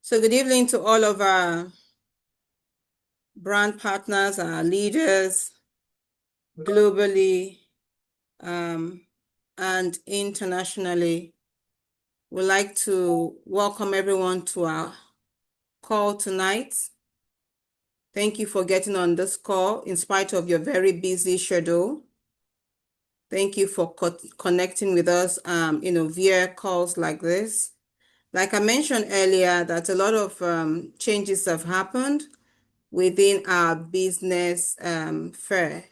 So good evening to all of our brand partners, our leaders globally and internationally. We'd like to welcome everyone to our call tonight. Thank you for getting on this call in spite of your very busy schedule. Thank you for connecting with us, via calls like this. Like I mentioned earlier, that a lot of changes have happened within our business fair,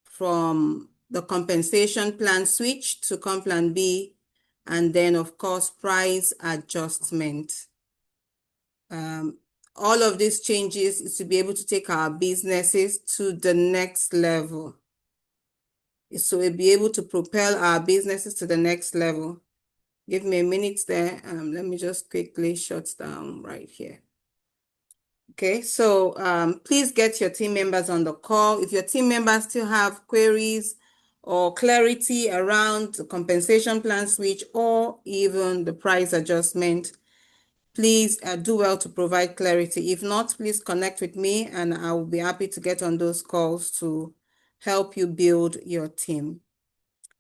from the compensation plan switch to comp plan B, and then of course price adjustment. All of these changes is to be able to take our businesses to the next level. So we'll be able to propel our businesses to the next level. Give me a minute there. Let me just quickly shut down right here. Okay, so please get your team members on the call. If your team members still have queries or clarity around the compensation plan switch or even the price adjustment, please do well to provide clarity. If not, please connect with me and I will be happy to get on those calls to help you build your team.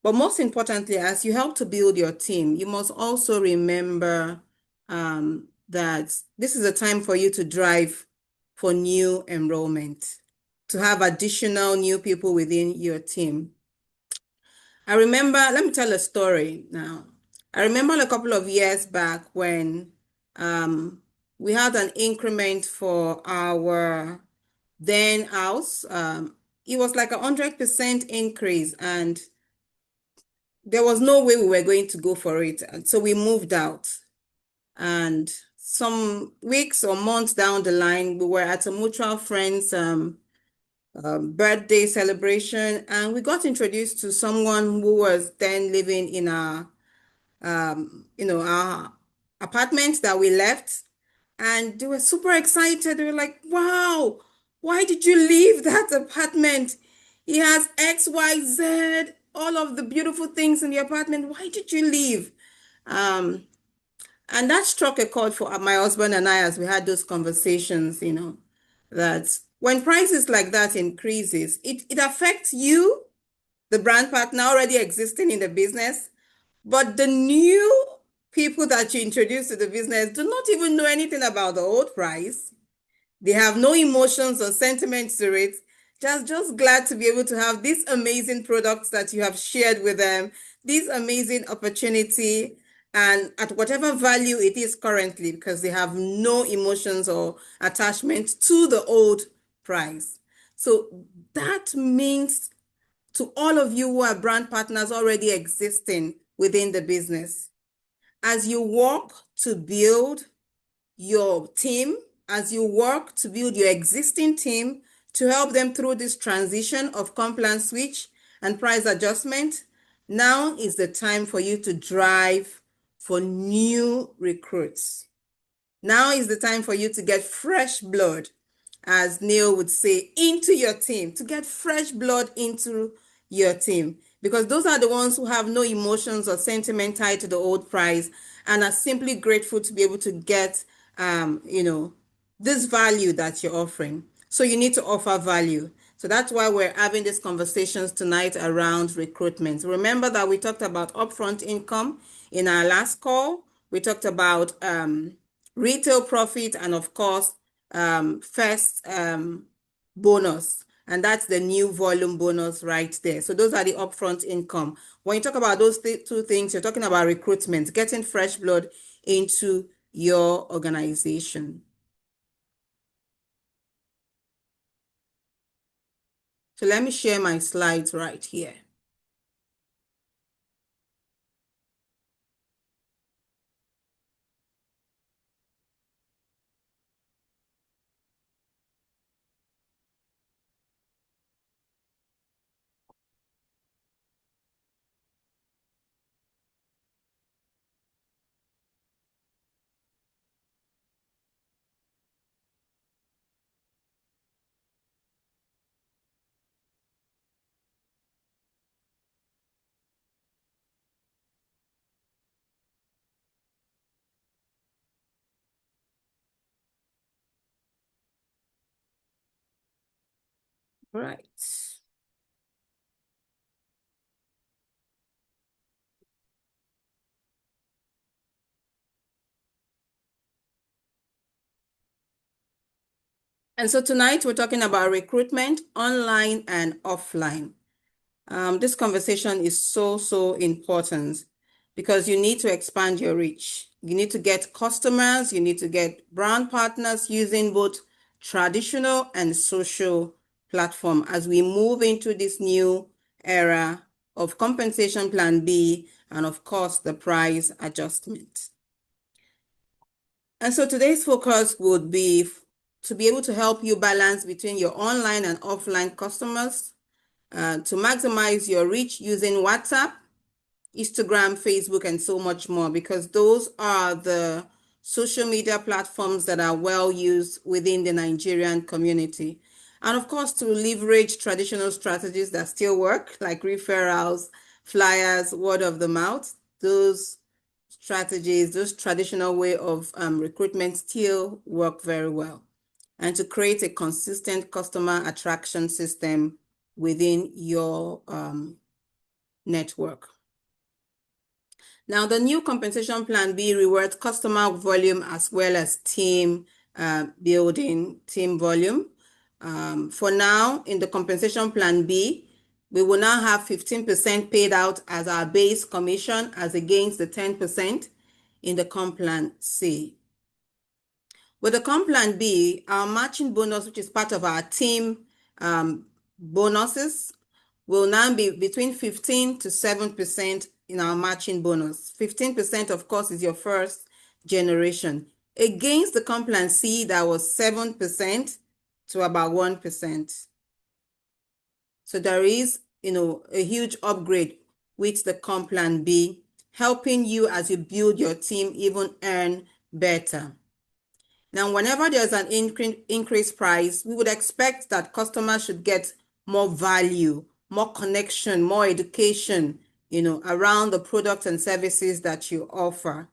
But most importantly, as you help to build your team, you must also remember that this is a time for you to drive for new enrollment, to have additional new people within your team. Let me tell a story now. I remember a couple of years back when we had an increment for our then house. It was like 100% increase, and there was no way we were going to go for it. And so we moved out. And some weeks or months down the line, we were at a mutual friend's birthday celebration, and we got introduced to someone who was then living in our apartment that we left. And they were super excited. They were like, wow, why did you leave that apartment? He has X, Y, Z, all of the beautiful things in the apartment. Why did you leave? And that struck a chord for my husband and I as we had those conversations, that when prices like that increases, it affects you, the brand partner already existing in the business, but the new people that you introduce to the business do not even know anything about the old price. They have no emotions or sentiments to it. Just glad to be able to have these amazing products that you have shared with them, this amazing opportunity, and at whatever value it is currently, because they have no emotions or attachment to the old price. So that means to all of you who are brand partners already existing within the business, as you work to build your team, as you work to build your existing team to help them through this transition of comp plan switch and price adjustment, now is the time for you to drive for new recruits. Now is the time for you to get fresh blood, as Neil would say, into your team, to get fresh blood into your team, because those are the ones who have no emotions or sentiment tied to the old price and are simply grateful to be able to get, this value that you're offering. So you need to offer value. So that's why we're having these conversations tonight around recruitment. Remember that we talked about upfront income in our last call. We talked about retail profit and of course first bonus, and that's the new volume bonus right there. So those are the upfront income. When you talk about those two things, you're talking about recruitment, getting fresh blood into your organization. So let me share my slides right here. Right. And so tonight we're talking about recruitment, online and offline. This conversation is so important because you need to expand your reach. You need to get customers, you need to get brand partners using both traditional and social platform as we move into this new era of compensation plan B and of course the price adjustment. And so today's focus would be to be able to help you balance between your online and offline customers, to maximize your reach using WhatsApp, Instagram, Facebook, and so much more, because those are the social media platforms that are well used within the Nigerian community. And of course, to leverage traditional strategies that still work, like referrals, flyers, word of the mouth, those strategies, those traditional way of recruitment still work very well. And to create a consistent customer attraction system within your network. Now, the new compensation plan B rewards customer volume as well as team building, team volume. For now, in the compensation plan B, we will now have 15% paid out as our base commission as against the 10% in the comp plan C. With the comp plan B, our matching bonus, which is part of our team bonuses, will now be between 15 to 7% in our matching bonus. 15%, of course, is your first generation. Against the comp plan C, that was 7% to about 1%. So there is, a huge upgrade with the comp plan B, helping you as you build your team even earn better. Now, whenever there's an increased price, we would expect that customers should get more value, more connection, more education, around the products and services that you offer.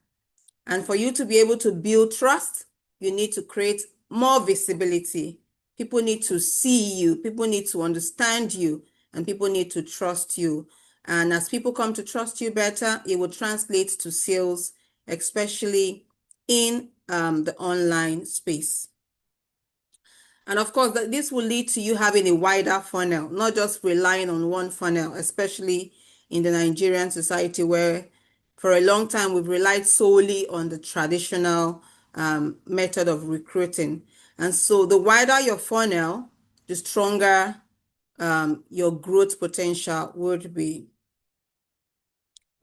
And for you to be able to build trust, you need to create more visibility. People need to see you, people need to understand you, and people need to trust you. And as people come to trust you better, it will translate to sales, especially in the online space. And of course, this will lead to you having a wider funnel, not just relying on one funnel, especially in the Nigerian society where for a long time we've relied solely on the traditional method of recruiting. And so the wider your funnel, the stronger your growth potential would be.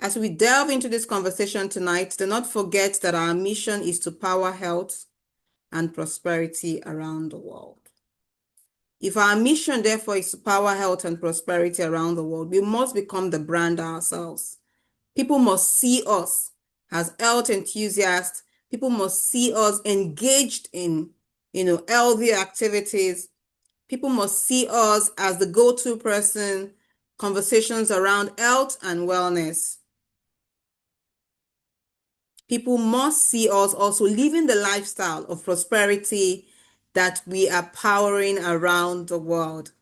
As we delve into this conversation tonight, do not forget that our mission is to power health and prosperity around the world. If our mission, therefore, is to power health and prosperity around the world, we must become the brand ourselves. People must see us as health enthusiasts. People must see us engaged in, healthy activities. People must see us as the go-to person, conversations around health and wellness. People must see us also living the lifestyle of prosperity that we are powering around the world.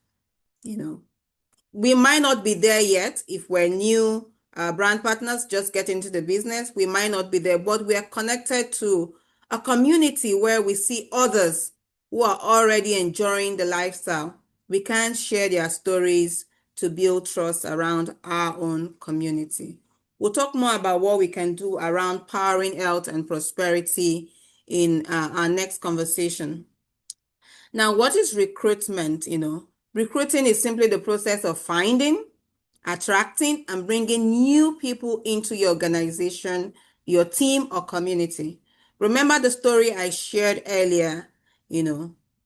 We might not be there yet if we're new brand partners just get into the business. We might not be there, but we are connected to a community where we see others who are already enjoying the lifestyle. We can share their stories to build trust around our own community. We'll talk more about what we can do around powering health and prosperity in our next conversation. Now, what is recruitment? Recruiting is simply the process of finding, attracting, and bringing new people into your organization, your team, or community. Remember the story I shared earlier,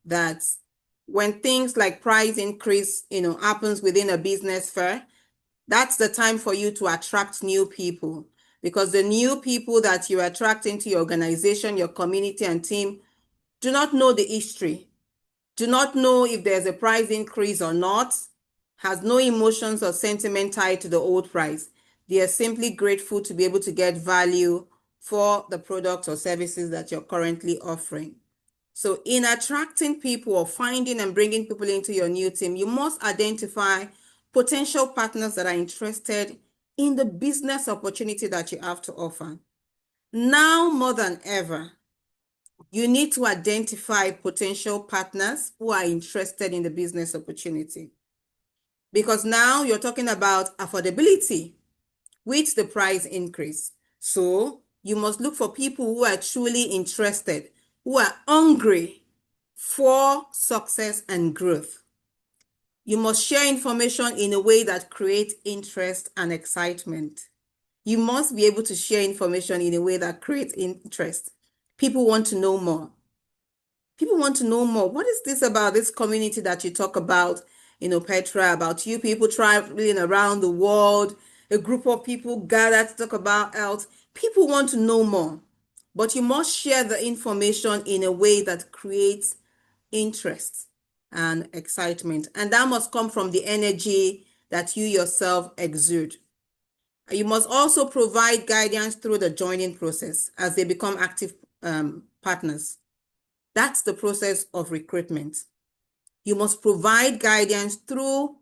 that when things like price increase, happens within a business fair, that's the time for you to attract new people, because the new people that you attract into your organization, your community, and team do not know the history, do not know if there's a price increase or not, has no emotions or sentiment tied to the old price. They are simply grateful to be able to get value for the products or services that you're currently offering. So in attracting people or finding and bringing people into your new team, you must identify potential partners that are interested in the business opportunity that you have to offer. Now more than ever, you need to identify potential partners who are interested in the business opportunity. Because now you're talking about affordability with the price increase. So you must look for people who are truly interested, who are hungry for success and growth. You must share information in a way that creates interest and excitement. You must be able to share information in a way that creates interest. People want to know more. People want to know more. What is this about this community that you talk about, Petra, about you people traveling around the world, a group of people gathered to talk about health. People want to know more, but you must share the information in a way that creates interest and excitement. And that must come from the energy that you yourself exude. You must also provide guidance through the joining process as they become active partners. That's the process of recruitment. You must provide guidance through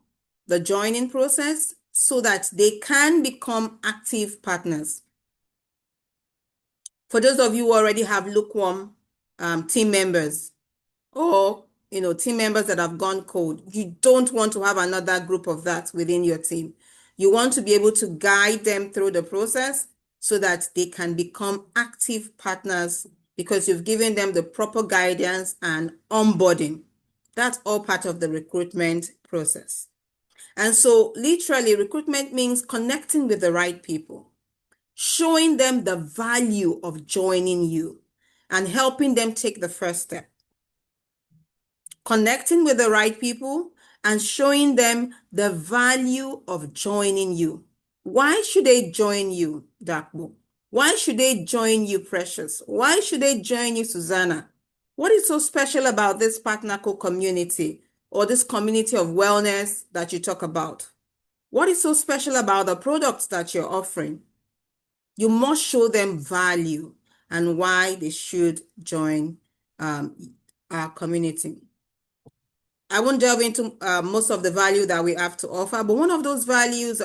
the joining process so that they can become active partners. For those of you who already have lukewarm team members or team members that have gone cold, you don't want to have another group of that within your team. You want to be able to guide them through the process so that they can become active partners because you've given them the proper guidance and onboarding. That's all part of the recruitment process. And so literally recruitment means connecting with the right people, showing them the value of joining you and helping them take the first step. Connecting with the right people and showing them the value of joining you. Why should they join you, Dakbo? Why should they join you, Precious? Why should they join you, Susanna? What is so special about this Partnerco community or this community of wellness that you talk about? What is so special about the products that you're offering? You must show them value and why they should join our community. I won't delve into most of the value that we have to offer, but one of those values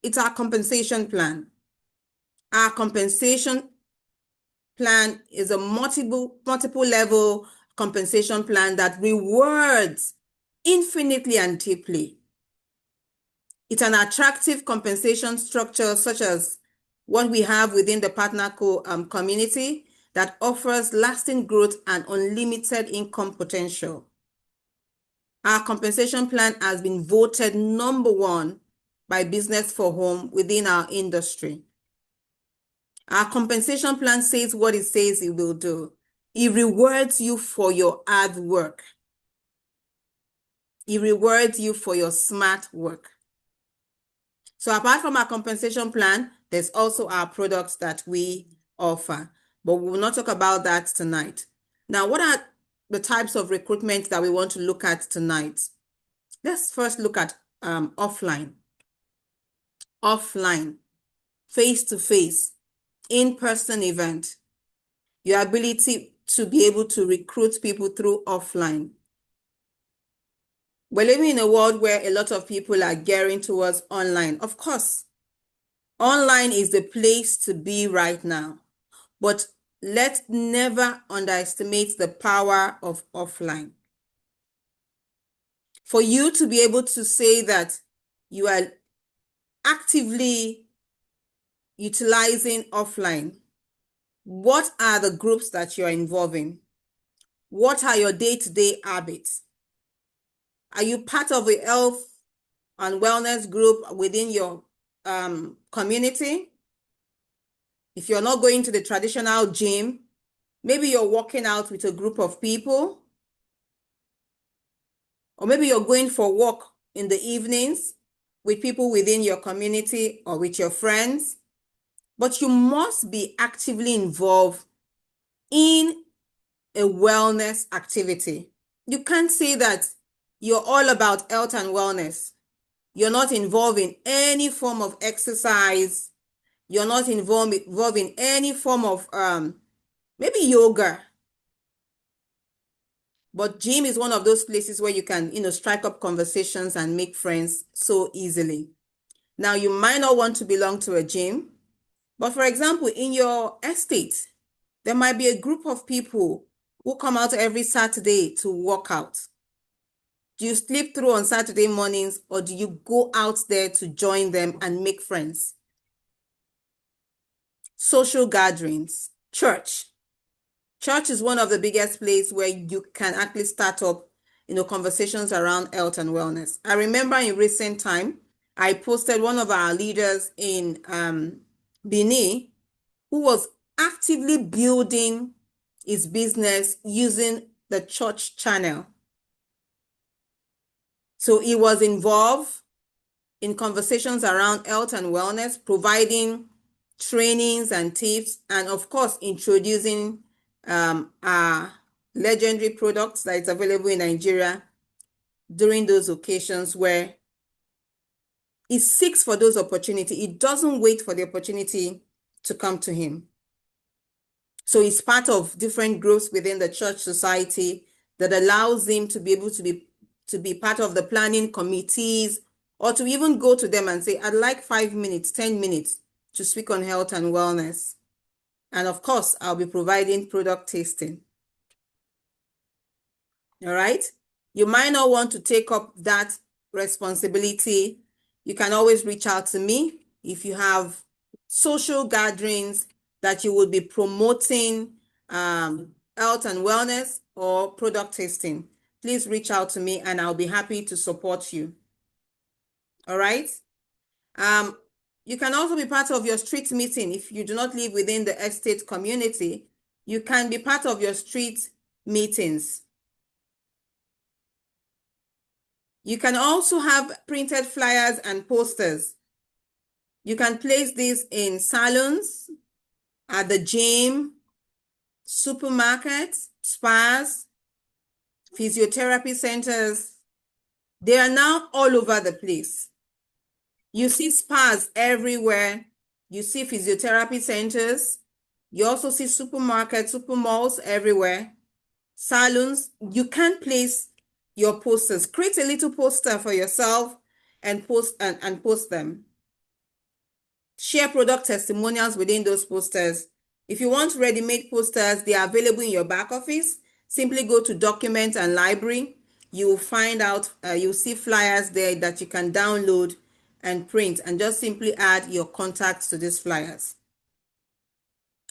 it's our compensation plan. Our compensation plan is a multiple level compensation plan that rewards infinitely and deeply. It's an attractive compensation structure such as what we have within the Partnerco community that offers lasting growth and unlimited income potential. Our compensation plan has been voted #1 by Business for Home within our industry. Our compensation plan says what it says it will do. It rewards you for your hard work. It rewards you for your smart work. So apart from our compensation plan, there's also our products that we offer, but we will not talk about that tonight. Now, what are the types of recruitment that we want to look at tonight? Let's first look at offline. Offline, face-to-face, in-person event. Your ability to be able to recruit people through offline. We're living in a world where a lot of people are gearing towards online. Of course, online is the place to be right now, but let's never underestimate the power of offline. For you to be able to say that you are actively utilizing offline, what are the groups that you're involving? What are your day-to-day habits? Are you part of a health and wellness group within your community? If you're not going to the traditional gym, maybe you're working out with a group of people, or maybe you're going for a walk in the evenings with people within your community or with your friends. But you must be actively involved in a wellness activity. You can't say that you're all about health and wellness. You're not involved in any form of exercise. You're not involved in any form of maybe yoga. But gym is one of those places where you can, strike up conversations and make friends so easily. Now, you might not want to belong to a gym, but for example, in your estate, there might be a group of people who come out every Saturday to work out. Do you sleep through on Saturday mornings, or do you go out there to join them and make friends? Social gatherings, church. Church is one of the biggest places where you can actually start up, conversations around health and wellness. I remember in recent time, I posted one of our leaders in Benin who was actively building his business using the church channel. So he was involved in conversations around health and wellness, providing trainings and tips, and of course, introducing our legendary products that is available in Nigeria during those occasions where he seeks for those opportunities. He doesn't wait for the opportunity to come to him. So he's part of different groups within the church society that allows him to be able to be part of the planning committees, or to even go to them and say, I'd like 5 minutes, 10 minutes to speak on health and wellness. And of course, I'll be providing product tasting. All right. You might not want to take up that responsibility. You can always reach out to me if you have social gatherings that you would be promoting health and wellness or product tasting. Please reach out to me and I'll be happy to support you. All right. You can also be part of your street meeting. If you do not live within the estate community, you can be part of your street meetings. You can also have printed flyers and posters. You can place these in salons, at the gym, supermarkets, spas, physiotherapy centers. They are now all over the place. You see spas everywhere. You see physiotherapy centers. You also see supermarkets, super malls everywhere. Salons. You can place your posters. Create a little poster for yourself and post them. Share product testimonials within those posters. If you want ready-made posters, they are available in your back office. Simply go to Document and Library. You will find out, you'll see flyers there that you can download and print, and just simply add your contacts to these flyers.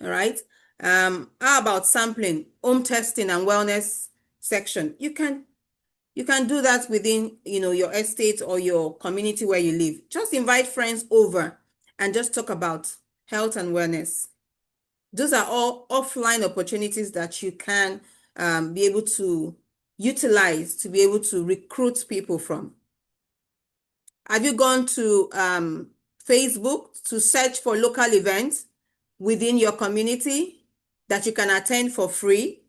All right. How about sampling, home testing, and wellness section? You can do that within, your estate or your community where you live. Just invite friends over and just talk about health and wellness. Those are all offline opportunities that you can be able to utilize to be able to recruit people from. Have you gone to Facebook to search for local events within your community that you can attend for free?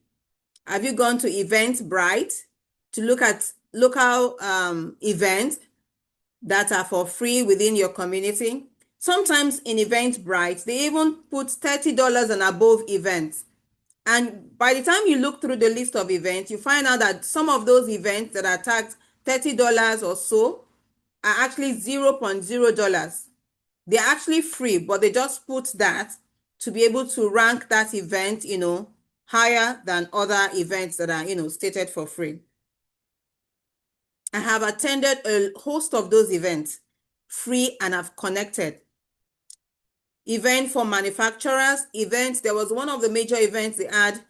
Have you gone to Eventbrite to look at local events that are for free within your community? Sometimes in Eventbrite, they even put $30 and above events. And by the time you look through the list of events, you find out that some of those events that are tagged $30 or so are actually $0.0. They're actually free, but they just put that to be able to rank that event, higher than other events that are, stated for free. I have attended a host of those events, free, and I've connected. Event for manufacturers, events. There was one of the major events they had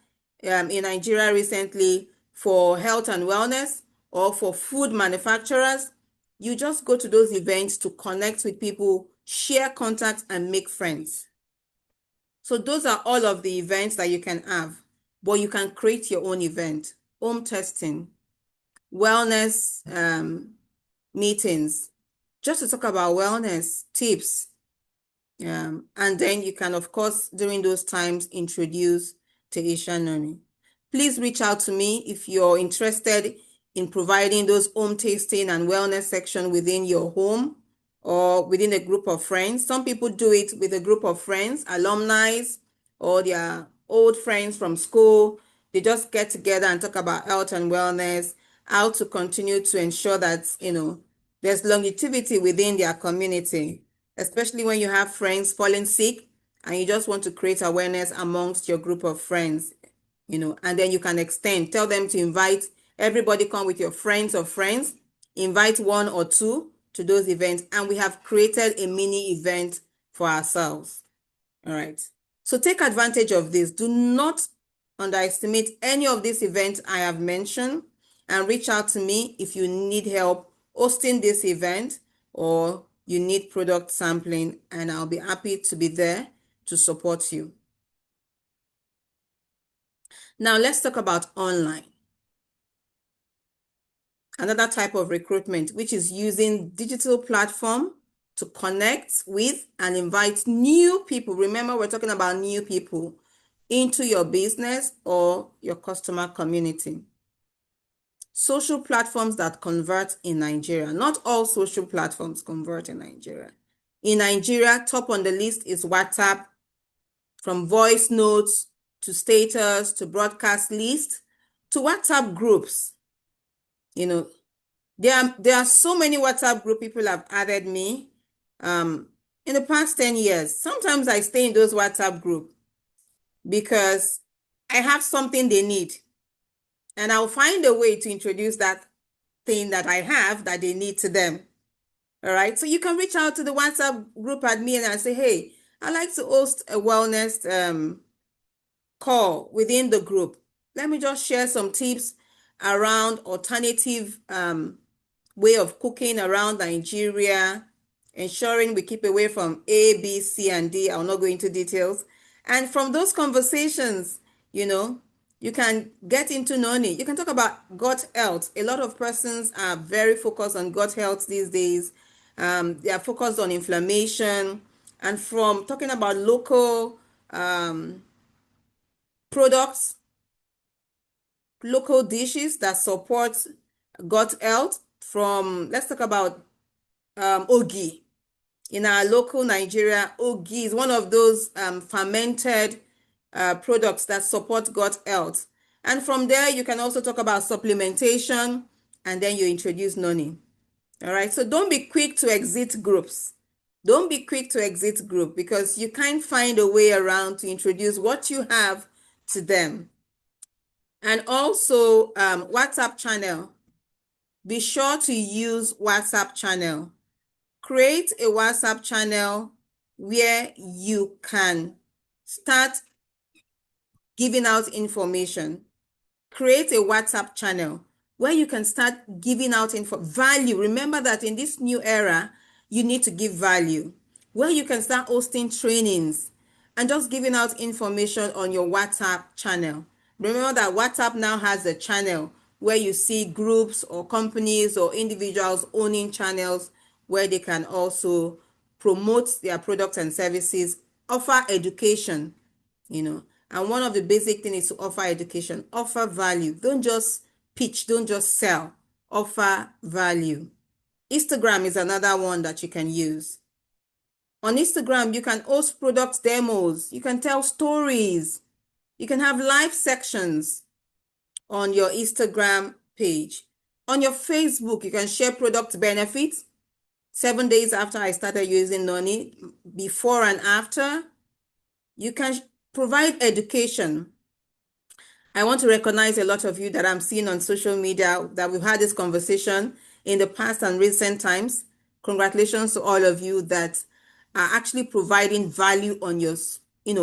in Nigeria recently for health and wellness or for food manufacturers. You just go to those events to connect with people, share contacts, and make friends. So those are all of the events that you can have, but you can create your own event. Home testing, wellness meetings, just to talk about wellness tips. And then you can, of course, during those times, introduce Taisha Noni. Please reach out to me if you're interested in providing those home tasting and wellness section within your home or within a group of friends. Some people do it with a group of friends, alumni, or their old friends from school. They just get together and talk about health and wellness, how to continue to ensure that, there's longevity within their community, especially when you have friends falling sick and you just want to create awareness amongst your group of friends, and then you can extend, tell them to invite everybody, come with your friends or friends, invite one or two to those events, and we have created a mini event for ourselves. All right. So take advantage of this. Do not underestimate any of these events I have mentioned, and reach out to me if you need help hosting this event or you need product sampling, and I'll be happy to be there to support you. Now let's talk about online. Another type of recruitment, which is using digital platform to connect with and invite new people. Remember, we're talking about new people into your business or your customer community. Social platforms that convert in Nigeria. Not all social platforms convert in Nigeria. In Nigeria, top on the list is WhatsApp, from voice notes to status to broadcast list to WhatsApp groups. There are so many WhatsApp group people have added me in the past 10 years. Sometimes I stay in those WhatsApp group because I have something they need, and I'll find a way to introduce that thing that I have that they need to them. All right. So you can reach out to the WhatsApp group admin and say, hey, I'd like to host a wellness call within the group. Let me just share some tips around alternative way of cooking around Nigeria, ensuring we keep away from A, B, C, and D. I'll not go into details. And from those conversations, you can get into Noni. You can talk about gut health. A lot of persons are very focused on gut health these days. They are focused on inflammation. And from talking about local products, local dishes that support gut health, let's talk about ogi. In our local Nigeria, ogi is one of those fermented products that support gut health. And from there, you can also talk about supplementation, and then you introduce Noni. All right, so don't be quick to exit groups. Don't be quick to exit group, because you can't find a way around to introduce what you have to them. And also WhatsApp channel. Be sure to use WhatsApp channel. Create a WhatsApp channel where you can start giving out information. Create a WhatsApp channel where you can start giving out value. Remember that in this new era, you need to give value. Where you can start hosting trainings and just giving out information on your WhatsApp channel. Remember that WhatsApp now has a channel where you see groups or companies or individuals owning channels where they can also promote their products and services, offer education, And one of the basic things is to offer education, offer value. Don't just pitch, don't just sell, offer value. Instagram is another one that you can use. On Instagram, you can host product demos. You can tell stories. You can have live sections on your Instagram page. On your Facebook, you can share product benefits. 7 days after I started using Noni, before and after. You can provide education. I want to recognize a lot of you that I'm seeing on social media that we've had this conversation in the past and recent times. Congratulations to all of you that are actually providing value on your,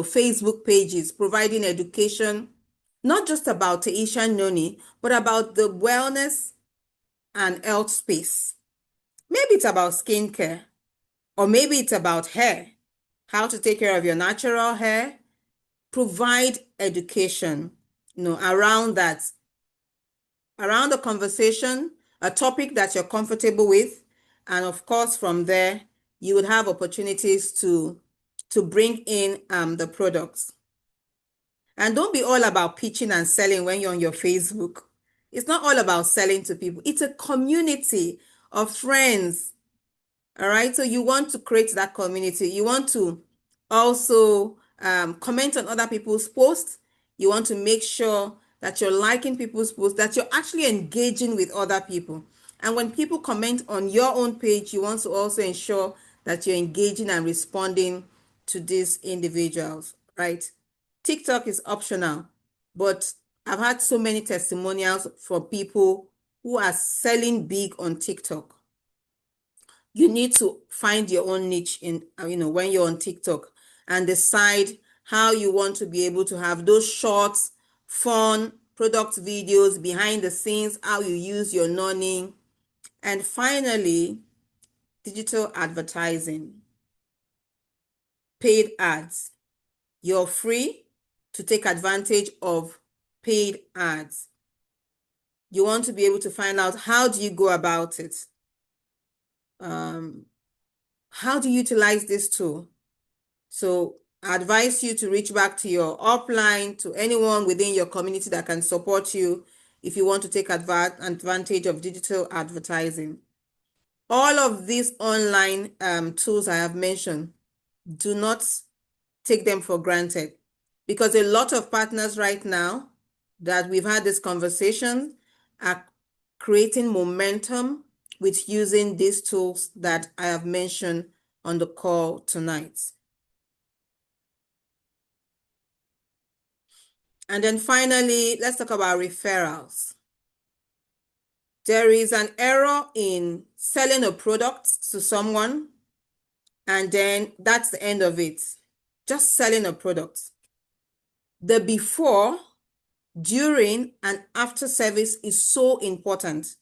Facebook pages, providing education, not just about Taisha Noni, but about the wellness and health space. Maybe it's about skincare, or maybe it's about hair, how to take care of your natural hair. Provide education, around that, around the conversation, a topic that you're comfortable with. And of course, from there, you would have opportunities to bring in the products. And don't be all about pitching and selling when you're on your Facebook. It's not all about selling to people. It's a community of friends. All right. So you want to create that community. You want to also comment on other people's posts. You want to make sure that you're liking people's posts, that you're actually engaging with other people. And when people comment on your own page, you want to also ensure that you're engaging and responding to these individuals, right? TikTok is optional, but I've had so many testimonials for people who are selling big on TikTok. You need to find your own niche in, when you're on TikTok, and decide how you want to be able to have those short, fun product videos, behind the scenes, how you use your learning. And finally, digital advertising, paid ads. You're free to take advantage of paid ads. You want to be able to find out, how do you go about it? How do you utilize this tool? So I advise you to reach back to your upline, to anyone within your community that can support you if you want to take advantage of digital advertising. All of these online tools I have mentioned, do not take them for granted, because a lot of partners right now that we've had this conversation are creating momentum with using these tools that I have mentioned on the call tonight. And then finally, let's talk about referrals. There is an error in selling a product to someone, and then that's the end of it. Just selling a product. The before, during, and after service is so important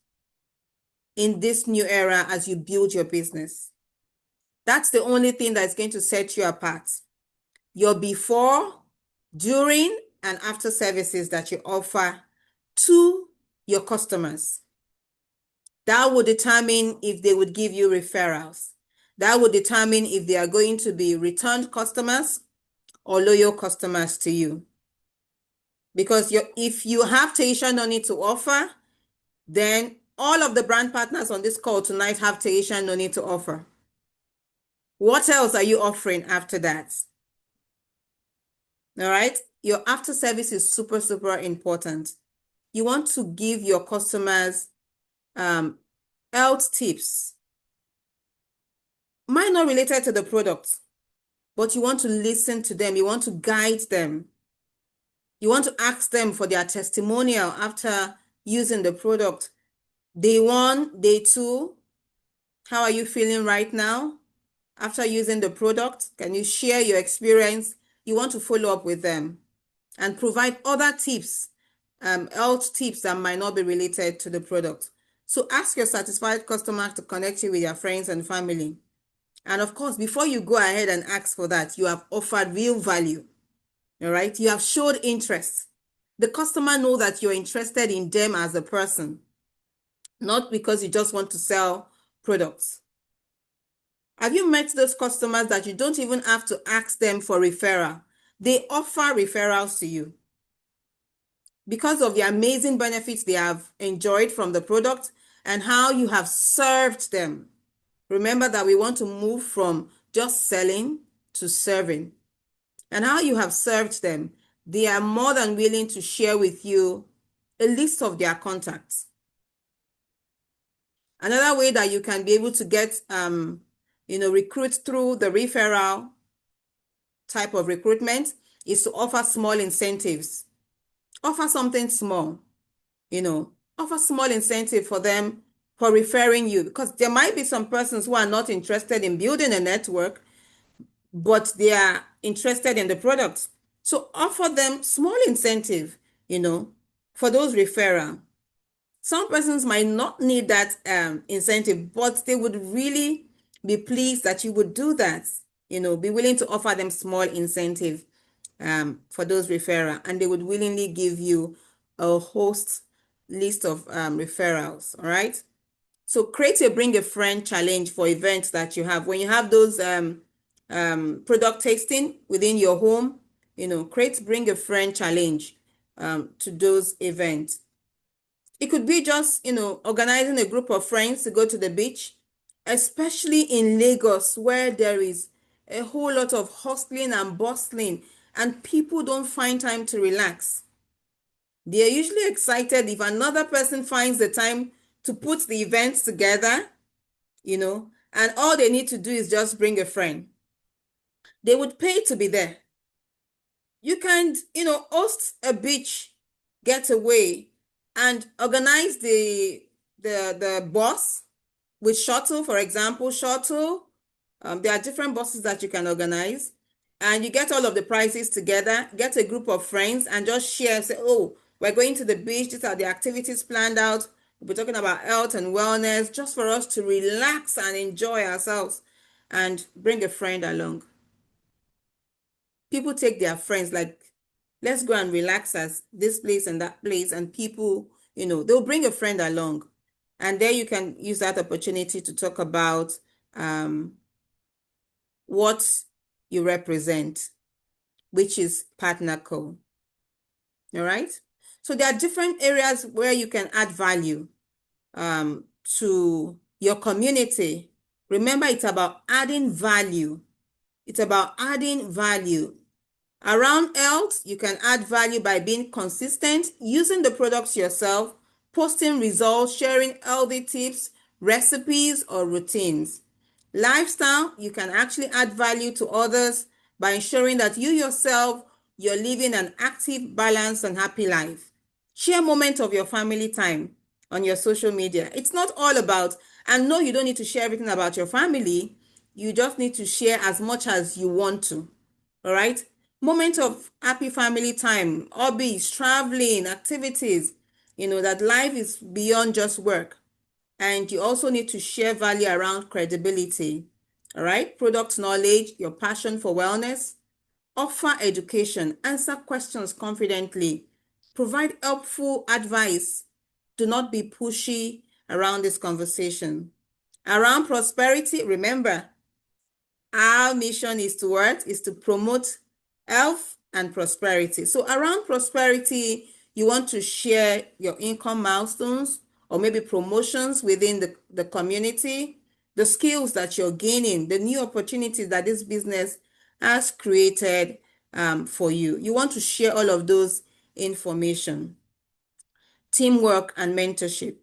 in this new era as you build your business. That's the only thing that's going to set you apart. Your before, during, and after services that you offer to your customers. That will determine if they would give you referrals. That will determine if they are going to be returned customers or loyal customers to you. Because if you have Taisha Noni to offer, then all of the brand partners on this call tonight have Taisha Noni to offer. What else are you offering after that? All right. Your after service is super, super important. You want to give your customers health tips. Might not related to the product, but you want to listen to them. You want to guide them. You want to ask them for their testimonial after using the product. Day 1, day 2, how are you feeling right now after using the product? Can you share your experience? You want to follow up with them and provide other tips, health tips that might not be related to the product. So ask your satisfied customer to connect you with your friends and family. And of course, before you go ahead and ask for that, you have offered real value. All right. You have showed interest. The customer knows that you're interested in them as a person, not because you just want to sell products. Have you met those customers that you don't even have to ask them for referral? They offer referrals to you because of the amazing benefits they have enjoyed from the product and how you have served them. Remember that we want to move from just selling to serving. And how you have served them, they are more than willing to share with you a list of their contacts. Another way that you can be able to get, recruit through the referral type of recruitment is to offer small incentives. Offer something small, offer small incentive for them for referring you, because there might be some persons who are not interested in building a network, but they are interested in the product. So offer them small incentive, for those referral. Some persons might not need that incentive, but they would really be pleased that you would do that, be willing to offer them small incentive for those referral, and they would willingly give you a host list of referrals. All right. So create a bring a friend challenge for events that you have. When you have those product tasting within your home, create bring a friend challenge to those events. It could be just, organizing a group of friends to go to the beach, especially in Lagos, where there is a whole lot of hustling and bustling and people don't find time to relax. They are usually excited if another person finds the time to put the events together, and all they need to do is just bring a friend. They would pay to be there. You can, host a beach getaway and organize the bus with shuttle, for example, shuttle. There are different buses that you can organize, and you get all of the prices together, get a group of friends and just share, say, oh, we're going to the beach. These are the activities planned out. We'll be talking about health and wellness, just for us to relax and enjoy ourselves, and bring a friend along. People take their friends, like, let's go and relax at this place and that place, and people, they'll bring a friend along. And there you can use that opportunity to talk about what you represent, which is partner co. All right. So there are different areas where you can add value to your community. Remember, it's about adding value. It's about adding value. Around health, you can add value by being consistent, using the products yourself, posting results, sharing healthy tips, recipes, or routines. Lifestyle, you can actually add value to others by ensuring that you yourself, you're living an active, balanced, and happy life. Share moments of your family time on your social media. It's not all about, and no, you don't need to share everything about your family. You just need to share as much as you want to. All right? Moments of happy family time, hobbies, traveling, activities. That life is beyond just work. And you also need to share value around credibility. All right? Product knowledge, your passion for wellness. Offer education, answer questions confidently. Provide helpful advice. Do not be pushy around this conversation. Around prosperity, remember, our mission is to promote health and prosperity. So around prosperity, you want to share your income milestones or maybe promotions within the community, the skills that you're gaining, the new opportunities that this business has created for you. You want to share all of those information. Teamwork and mentorship.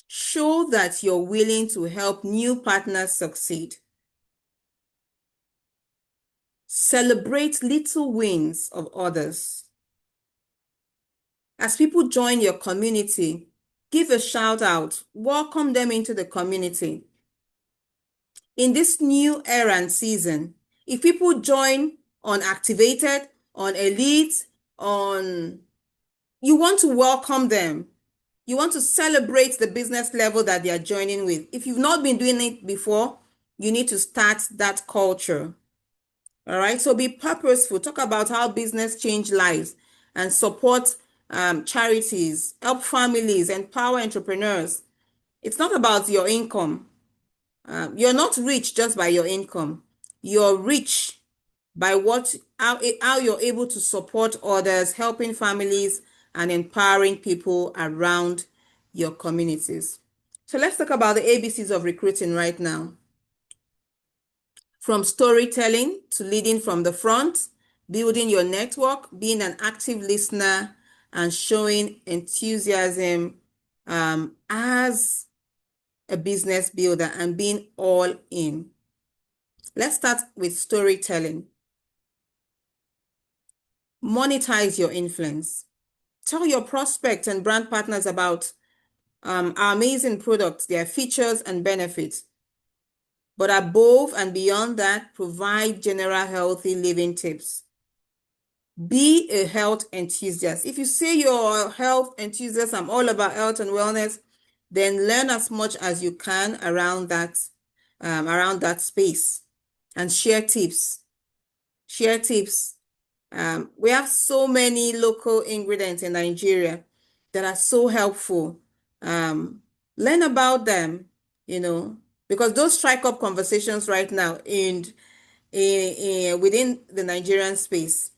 Show that you're willing to help new partners succeed. Celebrate little wins of others. As people join your community, give a shout out, welcome them into the community. In this new era and season, if people join on Activated, on Elite, you want to welcome them. You want to celebrate the business level that they are joining with. If you've not been doing it before, you need to start that culture. All right, so be purposeful. Talk about how business change lives and support charities, help families, empower entrepreneurs. It's not about your income. You're not rich just by your income. You're rich by how you're able to support others, helping families, and empowering people around your communities. So let's talk about the ABCs of recruiting right now. From storytelling to leading from the front, building your network, being an active listener, and showing enthusiasm as a business builder and being all in. Let's start with storytelling. Monetize your influence. Tell your prospects and brand partners about our amazing products, their features and benefits. But above and beyond that, provide general healthy living tips. Be a health enthusiast. If you say you're a health enthusiast, I'm all about health and wellness, then learn as much as you can around that space and share tips. Share tips. We have so many local ingredients in Nigeria that are so helpful. Learn about them, because those strike up conversations right now within the Nigerian space.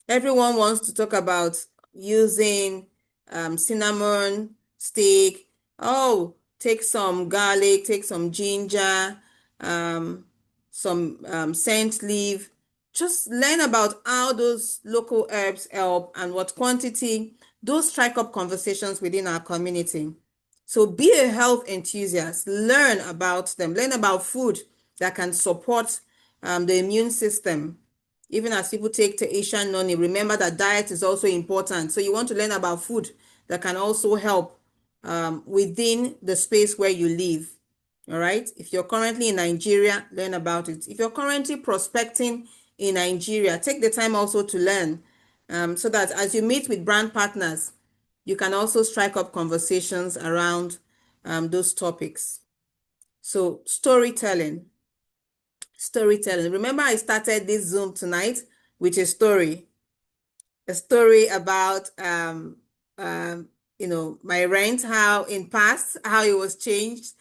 Everyone wants to talk about using cinnamon stick. Oh, take some garlic, take some ginger, some scent leaf, just learn about how those local herbs help and what quantity. Those strike up conversations within our community. So be a health enthusiast, learn about them, learn about food that can support the immune system. Even as people take to Asian noni, remember that diet is also important. So you want to learn about food that can also help within the space where you live. All right. If you're currently in Nigeria, learn about it. If you're currently prospecting in Nigeria, take the time also to learn so that as you meet with brand partners, you can also strike up conversations around those topics. So storytelling. Remember, I started this Zoom tonight with a story about my rent, how in past, how it was changed,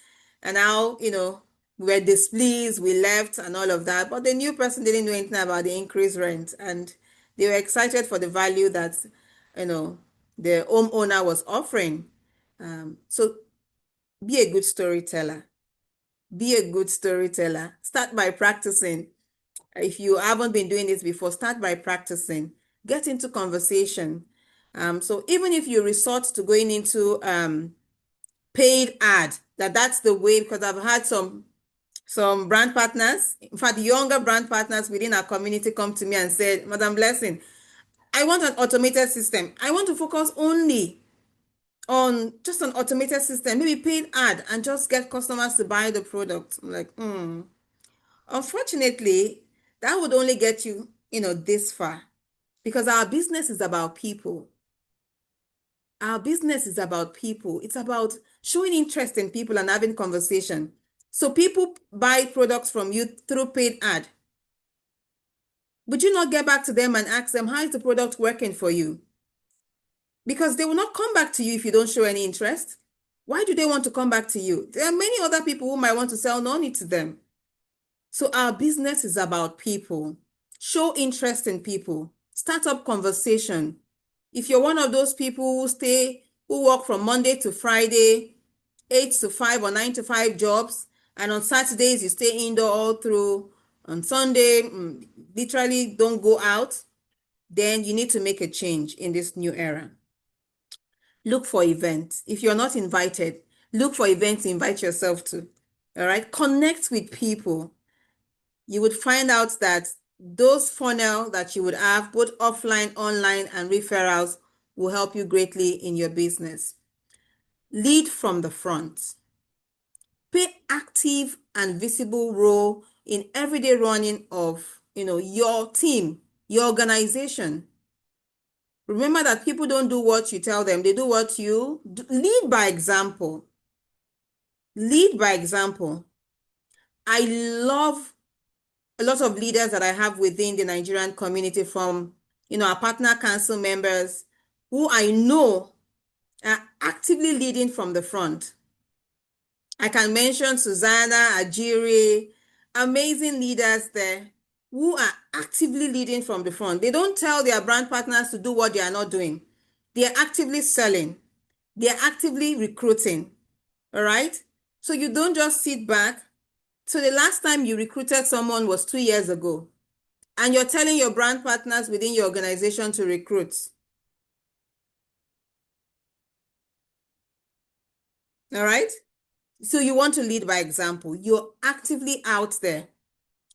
and how we were displeased, we left and all of that. But the new person didn't know anything about the increased rent, and they were excited for the value that the homeowner was offering. So be a good storyteller. Be a good storyteller. Start by practicing. If you haven't been doing this before, start by practicing. Get into conversation. So even if you resort to going into paid ad, that's the way, because I've had some brand partners, in fact, younger brand partners within our community come to me and said, Madam Blessing, I want an automated system. I want to focus only on just an automated system, maybe paid ad, and just get customers to buy the product. I'm like, Unfortunately, that would only get you, this far, because our business is about people. Our business is about people. It's about showing interest in people and having conversation. So people buy products from you through paid ad. Would you not get back to them and ask them, how is the product working for you? Because they will not come back to you if you don't show any interest. Why do they want to come back to you? There are many other people who might want to sell noni to them. So our business is about people. Show interest in people. Start up conversation. If you're one of those people who work from Monday to Friday, 8 to 5 or 9 to 5 jobs, and on Saturdays you stay indoor all through, on Sunday, literally don't go out, then you need to make a change in this new era. Look for events. If you're not invited, look for events to invite yourself to. All right? Connect with people. You would find out that those funnel that you would have, both offline, online, and referrals, will help you greatly in your business. Lead from the front. Play active and visible role in everyday running of your team, your organization. Remember that people don't do what you tell them, they do what you do. Lead by example. Lead by example. I love a lot of leaders that I have within the Nigerian community, from our partner council members, who I know are actively leading from the front. I can mention Susanna, Ajiri, amazing leaders there who are actively leading from the front. They don't tell their brand partners to do what they are not doing. They are actively selling. They are actively recruiting. All right? So you don't just sit back. So the last time you recruited someone was 2 years ago, and you're telling your brand partners within your organization to recruit. All right? So you want to lead by example. You're actively out there.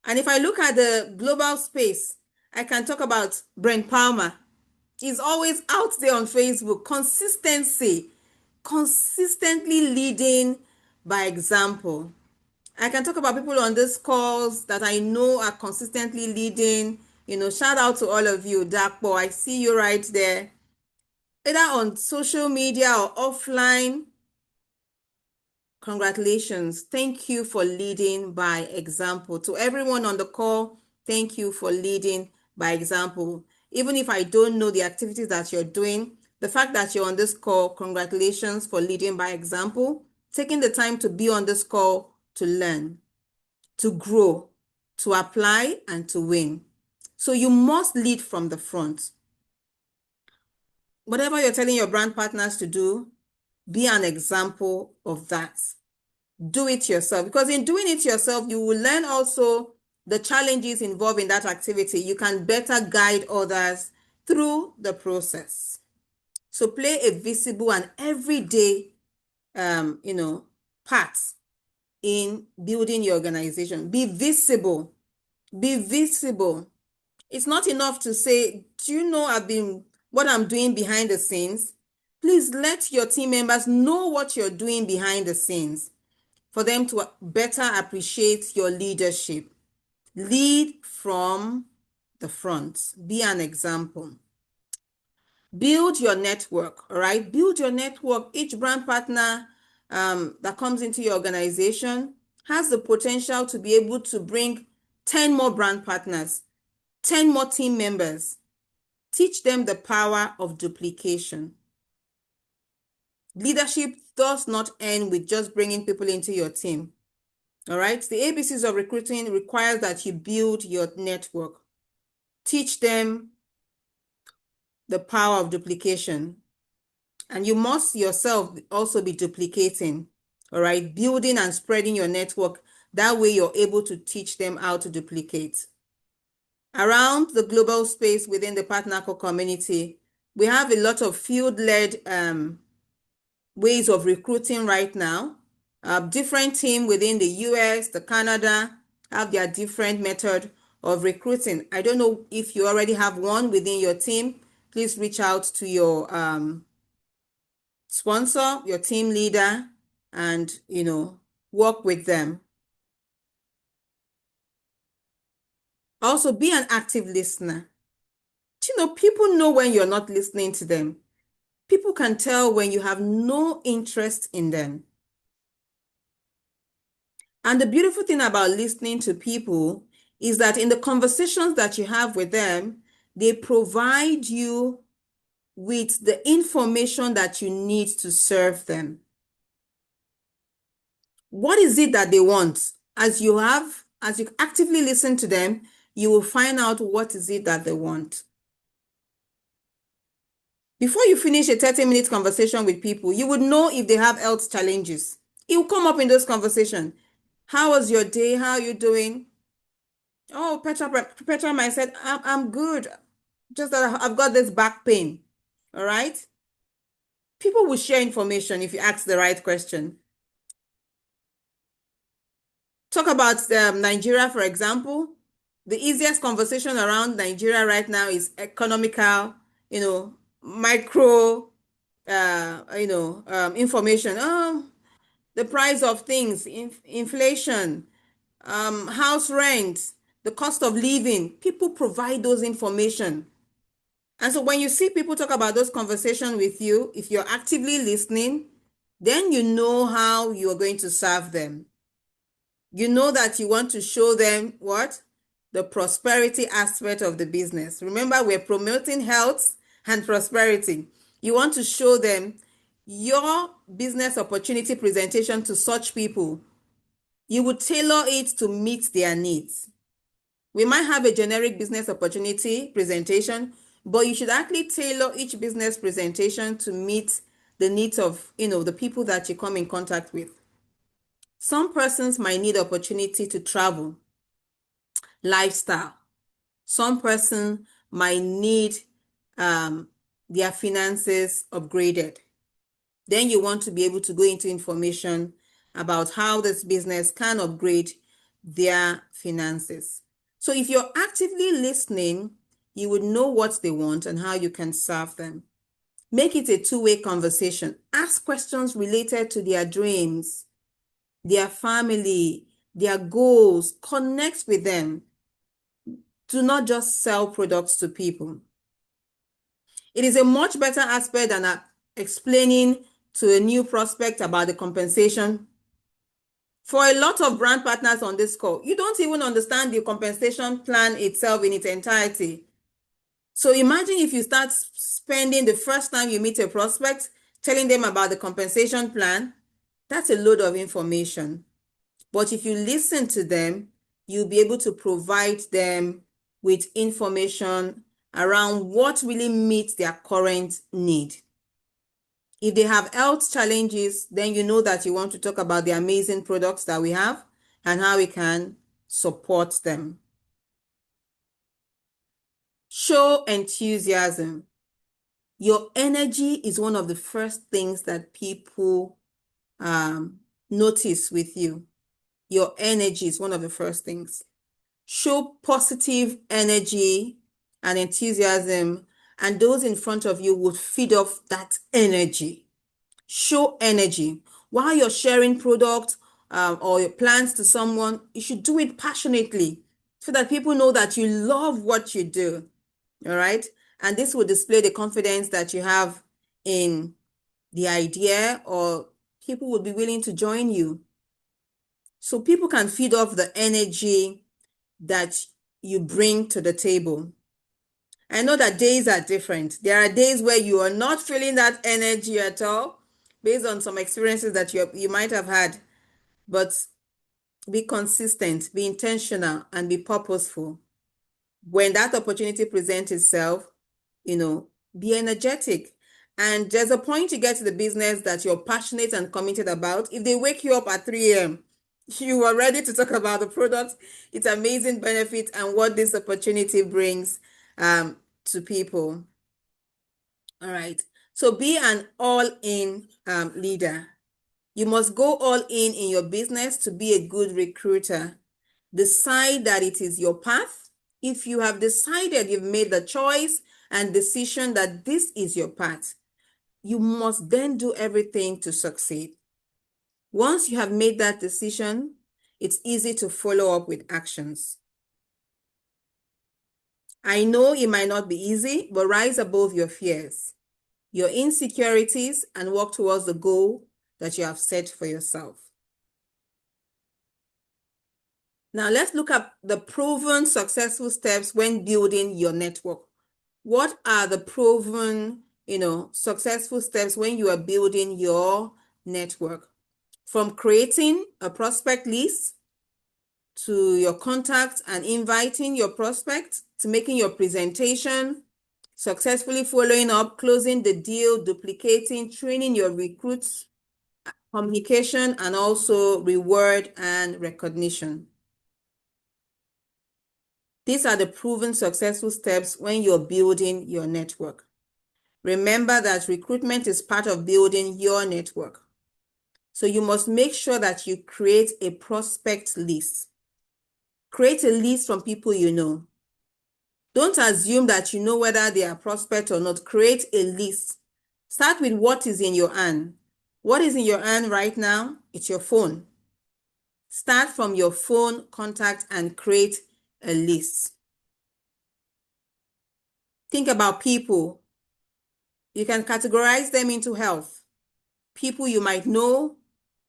And if I look at the global space, I can talk about Brent Palmer. He's always out there on Facebook. Consistency. Consistently leading by example. I can talk about people on these calls that I know are consistently leading. Shout out to all of you. Dakpo, I see you right there. Either on social media or offline. Congratulations. Thank you for leading by example. To everyone on the call, thank you for leading by example. Even if I don't know the activities that you're doing, the fact that you're on this call, congratulations for leading by example, taking the time to be on this call to learn, to grow, to apply, and to win. So you must lead from the front. Whatever you're telling your brand partners to do, be an example of that. Do it yourself, because in doing it yourself, you will learn also the challenges involved in that activity, you can better guide others through the process. So play a visible and everyday, part in building your organization. Be visible. Be visible. It's not enough to say, do you know what I'm doing behind the scenes? Please let your team members know what you're doing behind the scenes for them to better appreciate your leadership. Lead from the front. Be an example. Build your network, all right? Build your network. Each brand partner that comes into your organization has the potential to be able to bring 10 more brand partners, 10 more team members. Teach them the power of duplication. Leadership does not end with just bringing people into your team. All right? The ABCs of recruiting requires that you build your network. Teach them the power of duplication. And you must yourself also be duplicating, all right? Building and spreading your network. That way you're able to teach them how to duplicate. Around the global space within the partner community, we have a lot of field-led ways of recruiting right now. Different team within the US, the Canada, have their different method of recruiting. I don't know if you already have one within your team. Please reach out to your sponsor, your team leader, and, work with them. Also, be an active listener. People know when you're not listening to them. People can tell when you have no interest in them. And the beautiful thing about listening to people is that in the conversations that you have with them, they provide you with the information that you need to serve them. What is it that they want? As you actively listen to them, you will find out what is it that they want. Before you finish a 30-minute conversation with people, you would know if they have health challenges. It will come up in those conversations. How was your day? How are you doing? Oh, Petra might said, I'm good. Just that I've got this back pain. All right? People will share information if you ask the right question. Talk about Nigeria, for example. The easiest conversation around Nigeria right now is economical, micro, information. The price of things, inflation, house rent, the cost of living. People provide those information. And so when you see people talk about those conversations with you, if you're actively listening, then you know how you're going to serve them. You know that you want to show them what? The prosperity aspect of the business. Remember, we're promoting health and prosperity. You want to show them your business opportunity presentation to such people. You would tailor it to meet their needs. We might have a generic business opportunity presentation, but you should actually tailor each business presentation to meet the needs of, the people that you come in contact with. Some persons might need opportunity to travel, lifestyle. Some person might need their finances upgraded. Then you want to be able to go into information about how this business can upgrade their finances. So if you're actively listening, you would know what they want and how you can serve them. Make it a two-way conversation. Ask questions related to their dreams, their family, their goals. Connect with them. Do not just sell products to people. It is a much better aspect than explaining to a new prospect about the compensation. For a lot of brand partners on this call, you don't even understand the compensation plan itself in its entirety. So imagine if you start spending the first time you meet a prospect, telling them about the compensation plan. That's a load of information. But if you listen to them, you'll be able to provide them with information around what really meets their current need. If they have health challenges, then you know that you want to talk about the amazing products that we have and how we can support them. Show enthusiasm. Your energy is one of the first things that people notice with you. Your energy is one of the first things. Show positive energy and enthusiasm, and those in front of you will feed off that energy. Show energy. While you're sharing product or your plans to someone, you should do it passionately so that people know that you love what you do. All right. And this will display the confidence that you have in the idea, or people will be willing to join you. So people can feed off the energy that you bring to the table. I know that days are different. There are days where you are not feeling that energy at all, based on some experiences that you might have had. But be consistent, be intentional, and be purposeful. When that opportunity presents itself, be energetic. And there's a point you get to the business that you're passionate and committed about. If they wake you up at 3 a.m., you are ready to talk about the product, its amazing benefits, and what this opportunity brings to people. All right. So be an all-in leader. You must go all in your business to be a good recruiter. Decide that it is your path. If you have decided, you've made the choice and decision that this is your path, you must then do everything to succeed. Once you have made that decision, it's easy to follow up with actions. I know it might not be easy, but rise above your fears, your insecurities, and work towards the goal that you have set for yourself. Now let's look at the proven successful steps when building your network. What are the proven, successful steps when you are building your network? From creating a prospect list, to your contacts and inviting your prospects, to making your presentation, successfully following up, closing the deal, duplicating, training your recruits, communication, and also reward and recognition. These are the proven successful steps when you're building your network. Remember that recruitment is part of building your network. So you must make sure that you create a prospect list. Create a list from people you know. Don't assume that you know whether they are prospect or not. Create a list. Start with what is in your hand. What is in your hand right now? It's your phone. Start from your phone contact and create a list. Think about people. You can categorize them into health. People you might know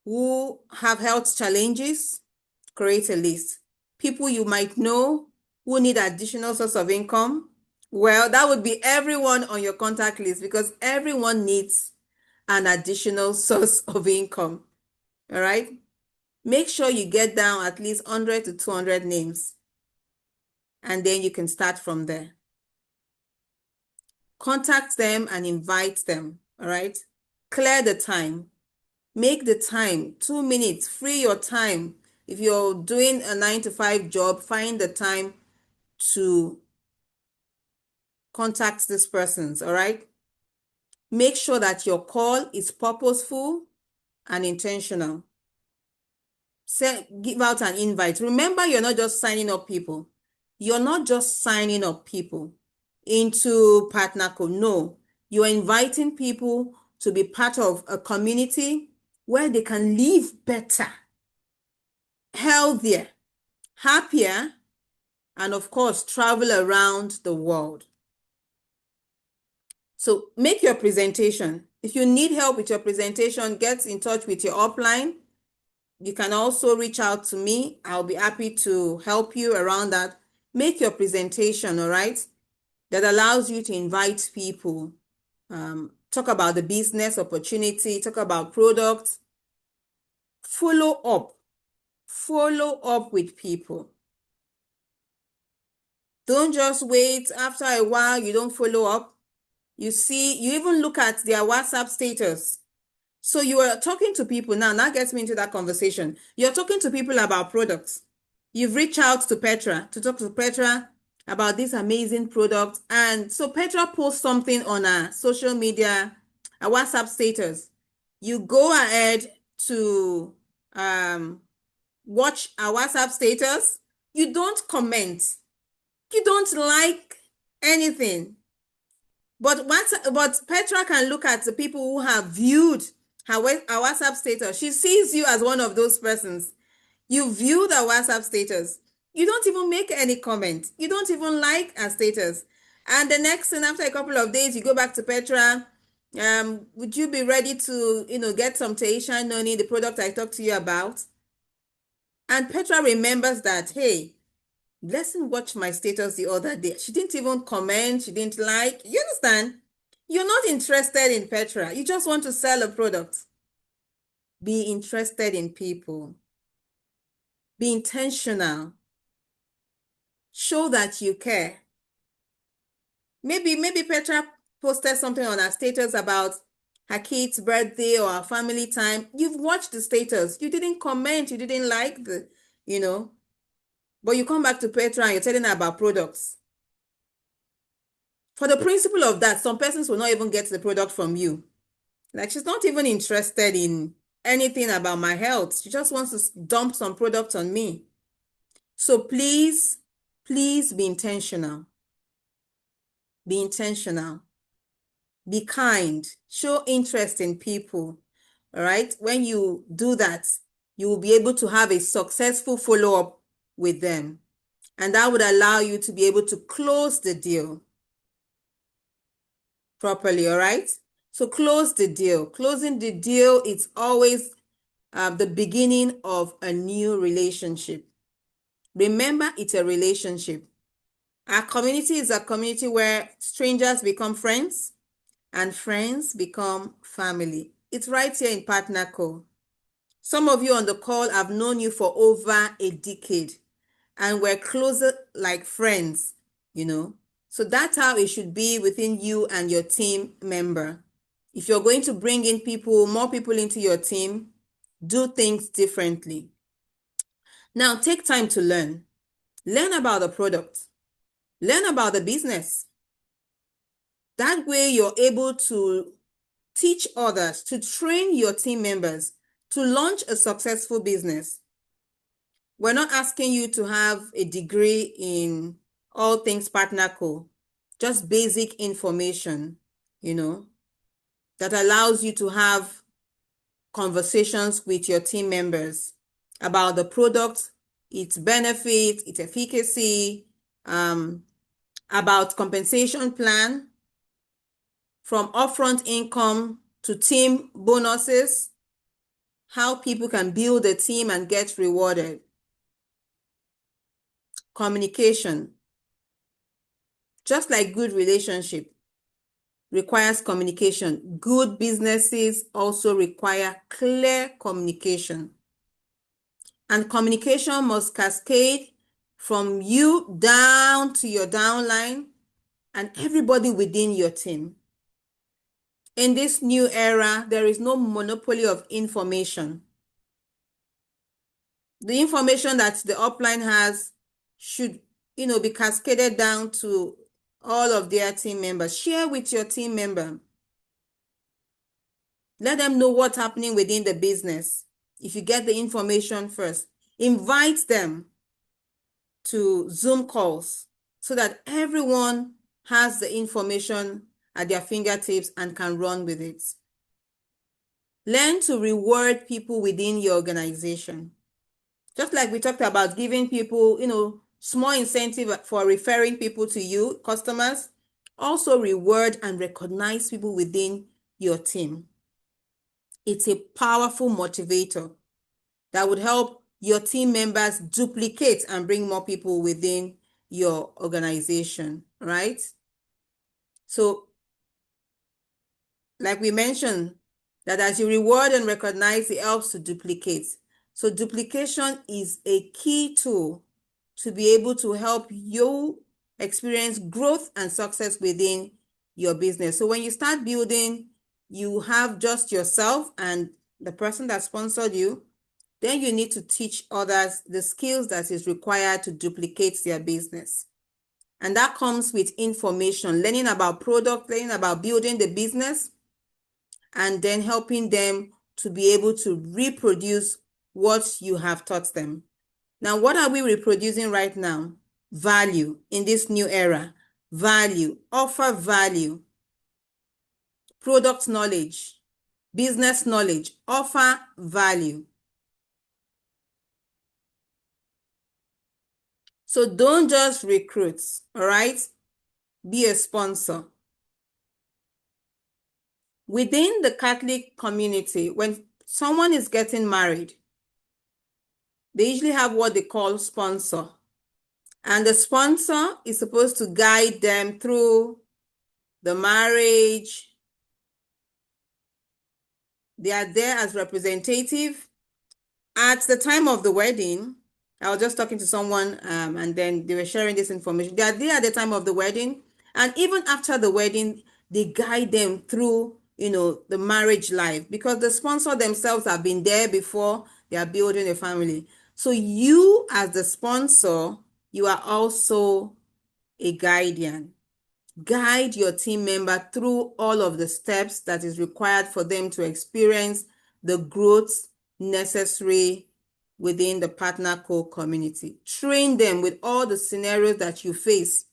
who have health challenges, create a list. People you might know who need additional source of income, well, that would be everyone on your contact list, because everyone needs an additional source of income. All right? Make sure you get down at least 100 to 200 names, and then you can start from there. Contact them and invite them. All right? Clear the time. Make the time 2 minutes. Free your time. If you're doing a 9-to-5 job, find the time to contact these persons. All right? Make sure that your call is purposeful and intentional. Give out an invite. Remember, you're not just signing up people. You're not just signing up people into Partner Code. No, you're inviting people to be part of a community where they can live better, healthier, happier, and of course, travel around the world. So make your presentation. If you need help with your presentation, get in touch with your upline. You can also reach out to me. I'll be happy to help you around that. Make your presentation, all right? That allows you to invite people. Talk about the business opportunity, talk about products. Follow up. Follow up with people. Don't just wait. After a while, you don't follow up. You even look at their WhatsApp status. So you are talking to people now. That gets me into that conversation. You're talking to people about products. You've reached out to Petra to talk to Petra about this amazing product. And so Petra posts something on a social media, a WhatsApp status. You go ahead to watch a WhatsApp status. You don't comment. You don't like anything. But Petra can look at the people who have viewed her WhatsApp status. She sees you as one of those persons. You view the WhatsApp status. You don't even make any comment. You don't even like a status. And the next thing, after a couple of days, you go back to Petra. Would you be ready to, get some Teisha Noni, the product I talked to you about? And Petra remembers that, hey, Blessing watched my status the other day. She didn't even comment. She didn't like. You understand? You're not interested in Petra. You just want to sell a product. Be interested in people. Be intentional. Show that you care. Maybe Petra posted something on her status about her kid's birthday or her family time. You've watched the status. You didn't comment. You didn't like but you come back to Petra and you're telling her about products. For the principle of that, some persons will not even get the product from you. Like, she's not even interested in anything about my health. She just wants to dump some product on me. So please be intentional. Be intentional. Be kind. Show interest in people. All right? When you do that, you will be able to have a successful follow-up with them. And that would allow you to be able to close the deal properly, all right? So close the deal. Closing the deal, it's always the beginning of a new relationship. Remember, it's a relationship. Our community is a community where strangers become friends and friends become family. It's right here in Partner Co. Some of you on the call have known you for over a decade and we're closer like friends, So that's how it should be within you and your team member. If you're going to bring in more people into your team, do things differently. Now, take time to learn. Learn about the product. Learn about the business. That way, you're able to teach others, to train your team members to launch a successful business. We're not asking you to have a degree in all things Partner Co. Just basic information, that allows you to have conversations with your team members about the product, its benefits, its efficacy, about compensation plan, from upfront income to team bonuses, how people can build a team and get rewarded. Communication. Just like good relationship requires communication, good businesses also require clear communication. And communication must cascade from you down to your downline and everybody within your team. In this new era, there is no monopoly of information. The information that the upline has should, be cascaded down to all of their team members. Share with your team member. Let them know what's happening within the business. If you get the information first, invite them to Zoom calls so that everyone has the information at their fingertips and can run with it. Learn to reward people within your organization. Just like we talked about giving people, small incentive for referring people to you, customers, also reward and recognize people within your team. It's a powerful motivator that would help your team members duplicate and bring more people within your organization, right? So, like we mentioned, that as you reward and recognize, it helps to duplicate. So duplication is a key tool to be able to help you experience growth and success within your business. So when you start building, you have just yourself and the person that sponsored you. then you need to teach others the skills that is required to duplicate their business. And that comes with information, learning about product, learning about building the business, and then helping them to be able to reproduce what you have taught them. Now, what are we reproducing right now? Value in this new era. Value, offer value, product knowledge, business knowledge, offer value. So don't just recruit, all right? Be a sponsor. Within the Catholic community, when someone is getting married, they usually have what they call sponsor. And the sponsor is supposed to guide them through the marriage. They are there as representative. At the time of the wedding, I was just talking to someone and then they were sharing this information. They are there at the time of the wedding. And even after the wedding, they guide them through, the marriage life, because the sponsor themselves have been there before. They are building a family. So you, as the sponsor, you are also a guardian. Guide your team member through all of the steps that is required for them to experience the growth necessary within the partner co-community. Train them with all the scenarios that you face.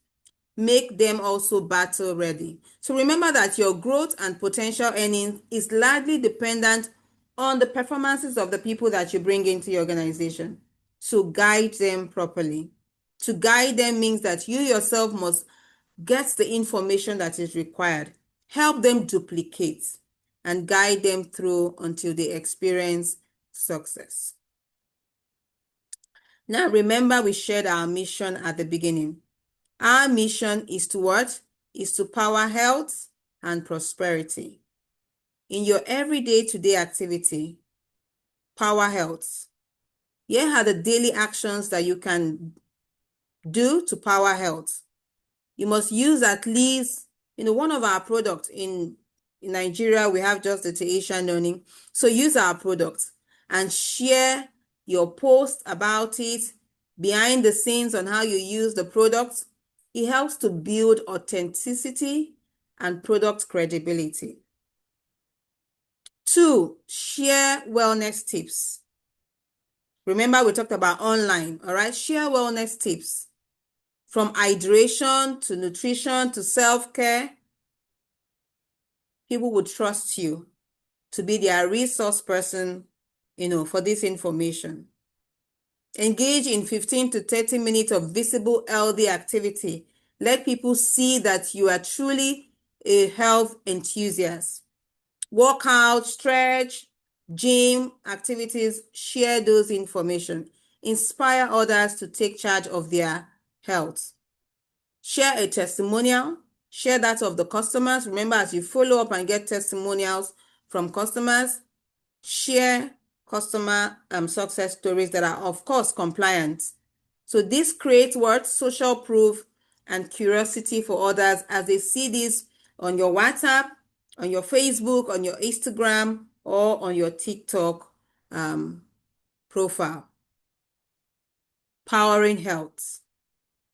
Make them also battle ready. So remember that your growth and potential earnings is largely dependent on the performances of the people that you bring into your organization. So guide them properly. To guide them means that you yourself must get the information that is required. Help them duplicate and guide them through until they experience success. Now, remember we shared our mission at the beginning. Our mission is to what? Is to power health and prosperity. In your everyday today activity, power health. Here are the daily actions that you can do to power health. You must use at least, one of our products in Nigeria, we have just the Asian learning. So use our product and share your post about it, behind the scenes on how you use the product. It helps to build authenticity and product credibility. 2, share wellness tips. Remember, we talked about online, all right? Share wellness tips. From hydration to nutrition to self-care, people would trust you to be their resource person, for this information. Engage in 15 to 30 minutes of visible, healthy activity. Let people see that you are truly a health enthusiast. Workout, stretch, gym activities, share those information. Inspire others to take charge of their health. Share a testimonial. Share that of the customers. Remember, as you follow up and get testimonials from customers, share customer success stories that are, of course, compliant. So this creates what? Social proof and curiosity for others as they see this on your WhatsApp, on your Facebook, on your Instagram, or on your TikTok profile. Powering health.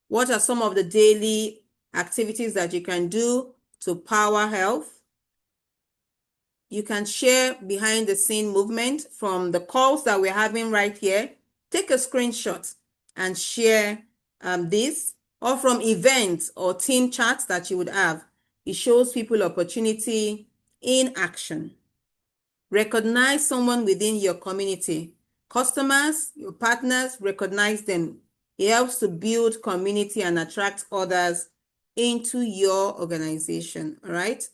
What are some of the daily activities that you can do to power health? You can share behind the scene movement from the calls that we're having right here. Take a screenshot and share this, or from events or team chats that you would have. It shows people opportunity in action. Recognize someone within your community. Customers, your partners, recognize them. It helps to build community and attract others into your organization, all right?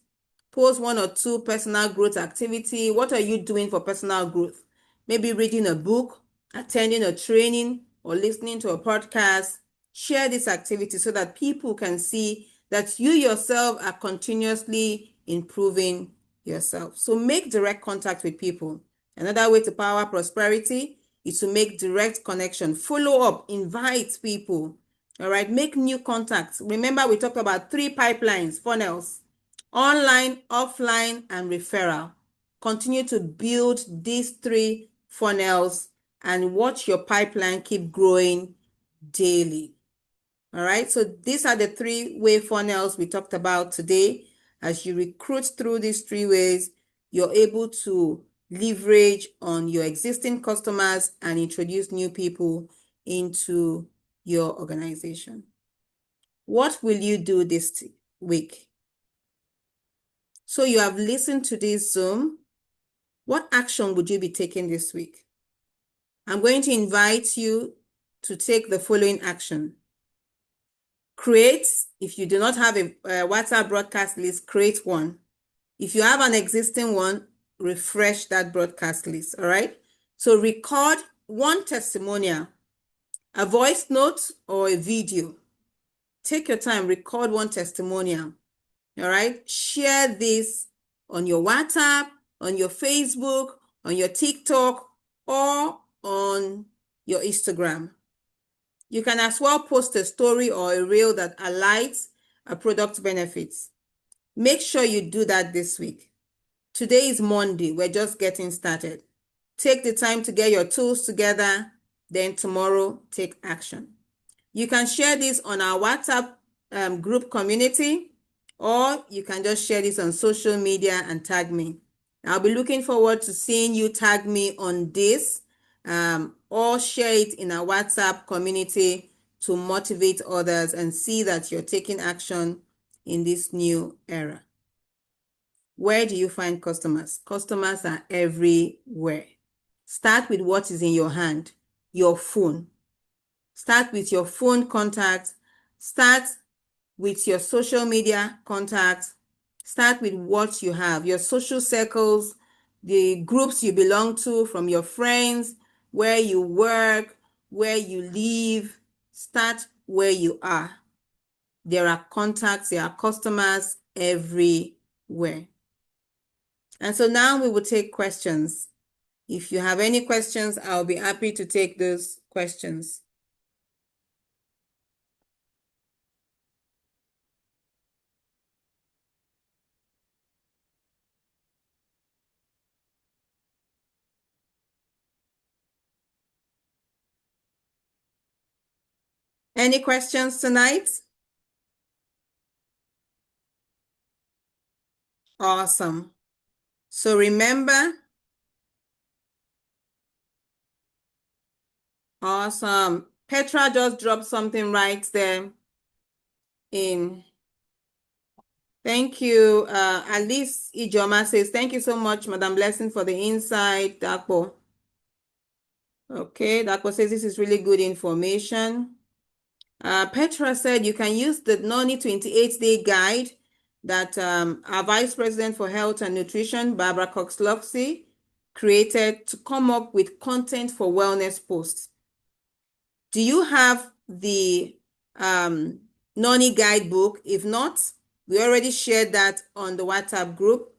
Post 1 or 2 personal growth activity. What are you doing for personal growth? Maybe reading a book, attending a training, or listening to a podcast. Share this activity so that people can see that you yourself are continuously improving yourself. So make direct contact with people. Another way to power prosperity is to make direct connection. Follow up, invite people. All right, make new contacts. Remember, we talked about 3 pipelines, funnels: online, offline, and referral. Continue to build these 3 funnels and watch your pipeline keep growing daily. All right, so these are the three-way funnels we talked about today. As you recruit through these three ways, you're able to leverage on your existing customers and introduce new people into your organization. What will you do this week? So you have listened to this Zoom. What action would you be taking this week? I'm going to invite you to take the following action. Create, if you do not have a WhatsApp broadcast list, create one. If you have an existing one, refresh that broadcast list, all right? So record one testimonial, a voice note or a video. Take your time, record one testimonial, all right? Share this on your WhatsApp, on your Facebook, on your TikTok, or on your Instagram. You can as well post a story or a reel that highlights a product benefits. Make sure you do that this week. Today is Monday. We're just getting started. Take the time to get your tools together. Then tomorrow, take action. You can share this on our WhatsApp group community, or you can just share this on social media and tag me. I'll be looking forward to seeing you tag me on this, or share it in our WhatsApp community to motivate others and see that you're taking action in this new era. Where do you find customers? Customers are everywhere. Start with what is in your hand, your phone. Start with your phone contacts. Start with your social media contacts. Start with what you have, your social circles, the groups you belong to, from your friends, where you work, where you live. Start where you are. There are contacts, there are customers everywhere. And so now we will take questions. If you have any questions, I'll be happy to take those questions. Any questions tonight? Awesome. So remember, awesome. Petra just dropped something right there in. Thank you. Alice Ijoma says, thank you so much, Madam Blessing, for the insight, Dapo. Okay, Dapo says this is really good information. Petra said you can use the NONI 28-day guide that our Vice President for Health and Nutrition, Barbara Cox-Loxley, created to come up with content for wellness posts. Do you have the NONI guidebook? If not, we already shared that on the WhatsApp group.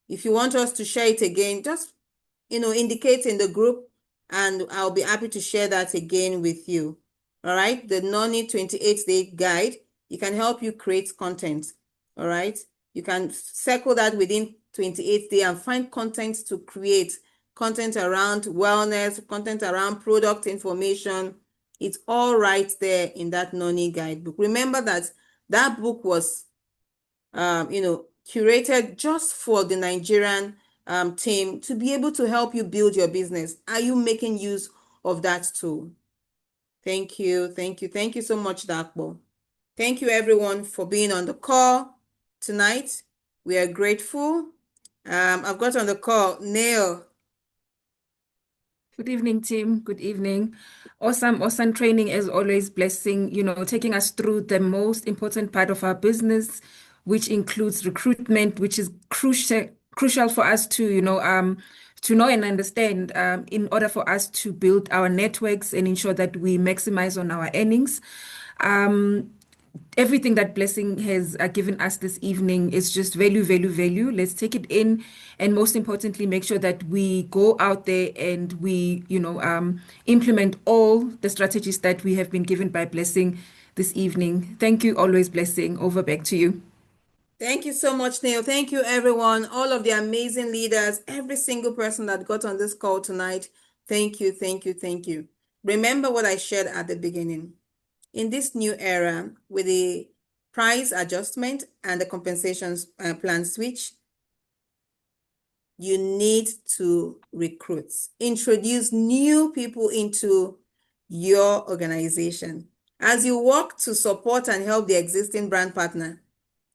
If you want us to share it again, just indicate in the group, and I'll be happy to share that again with you. All right, the NONI 28-day guide, it can help you create content. All right, you can circle that within 28 days and find content to create, content around wellness, content around product information. It's all right there in that NONI guidebook. Remember that that book was, curated just for the Nigerian team to be able to help you build your business. Are you making use of that tool? Thank you. Thank you. Thank you so much, Dakbo. Thank you, everyone, for being on the call tonight. We are grateful. I've got on the call Neil. Good evening, team. Good evening. Awesome training as always, Blessing, taking us through the most important part of our business, which includes recruitment, which is crucial for us to know and understand in order for us to build our networks and ensure that we maximize on our earnings. Everything that Blessing has given us this evening is just value. Let's take it in, and most importantly, make sure that we go out there and we, implement all the strategies that we have been given by Blessing this evening. Thank you, always, Blessing. Over back to you. Thank you so much, Neil. Thank you, everyone, all of the amazing leaders, every single person that got on this call tonight. Thank you, thank you, thank you. Remember what I shared at the beginning. In this new era, with the price adjustment and the compensation plan switch, you need to recruit, introduce new people into your organization. As you work to support and help the existing brand partner,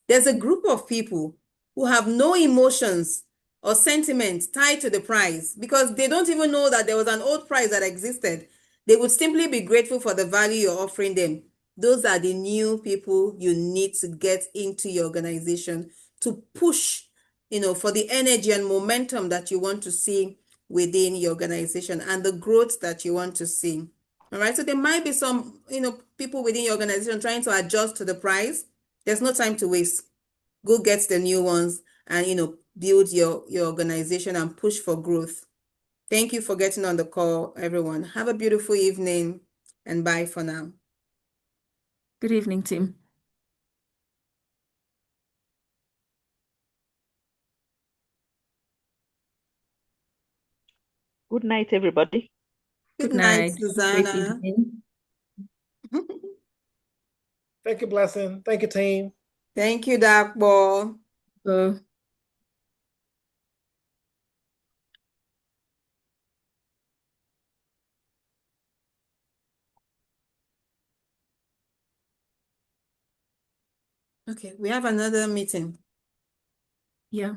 there's a group of people who have no emotions or sentiments tied to the price because they don't even know that there was an old price that existed. They would simply be grateful for the value you're offering them. Those are the new people you need to get into your organization to push, for the energy and momentum that you want to see within your organization and the growth that you want to see. All right. So there might be some, people within your organization trying to adjust to the price. There's no time to waste. Go get the new ones and, build your organization and push for growth. Thank you for getting on the call, everyone. Have a beautiful evening and bye for now. Good evening, team. Good night, everybody. Good Good night, night. Great Susanna. evening. Thank you, Blessing. Thank you, team. Thank you, Dark Ball. So, Okay, we have another meeting. yeah.